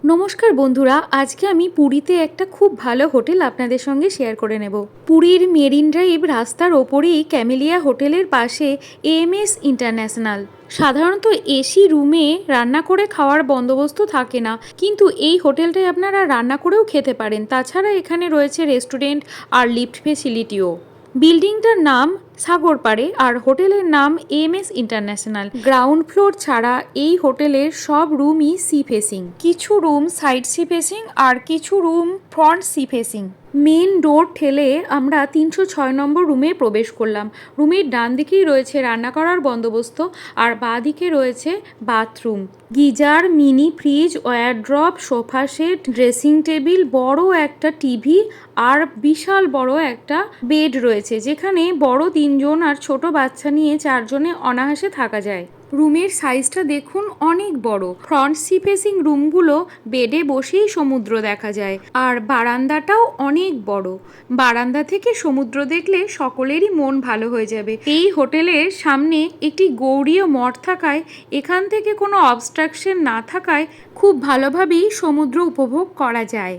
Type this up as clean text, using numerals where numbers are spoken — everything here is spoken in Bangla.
নমস্কার বন্ধুরা, আজকে আমি পুরীতে একটা খুব ভালো হোটেল আপনাদের সঙ্গে শেয়ার করে নেব। পুরীর মেরিন ড্রাইভ রাস্তার ওপরেই ক্যামেলিয়া হোটেলের পাশে এএমএস ইন্টারন্যাশনাল। সাধারণত এসি রুমে রান্না করে খাওয়ার বন্দোবস্ত থাকে না, কিন্তু এই হোটেলটায় আপনারা রান্না করেও খেতে পারেন। তাছাড়া এখানে রয়েছে রেস্টুরেন্ট আর লিফট ফেসিলিটিও। বিল্ডিংটার নাম সাগরপাড়ে আর হোটেলের নাম এমএস ইন্টারন্যাশনাল। গ্রাউন্ড ফ্লোর ছাড়া এই হোটেলের সব রুমই সি ফেসিং। কিছু রুম সাইড সি ফেসিং আর কিছু room front sea facing. Main door ঠেলে আমরা 306 নম্বর রুমে প্রবেশ করলাম। রুমের ডান দিকেই রয়েছে রান্না করার বন্দোবস্ত আর বাঁ দিকে রয়েছে bathroom, geyser, mini fridge, wardrobe, sofa set, dressing table, বড় একটা টিভি আর বিশাল বড় একটা বেড রয়েছে, যেখানে বড় 3জন আর ছোট বাচ্চা নিয়ে 4জনে অনায়াসে থাকা যায়। রুমের সাইজটা দেখুন, অনেক বড়। ফ্রন্ট সি ফেসিং রুমগুলো বেডে বসেই সমুদ্র দেখা যায় আর বারান্দাটাও অনেক বড়। বারান্দা থেকে সমুদ্র দেখলে সকলেরই মন ভালো হয়ে যাবে। এই হোটেলের সামনে একটি গৌড়ীয় মঠ থাকায় এখান থেকে কোনো অবস্ট্রাকশন না থাকায় খুব ভালোভাবেই সমুদ্র উপভোগ করা যায়।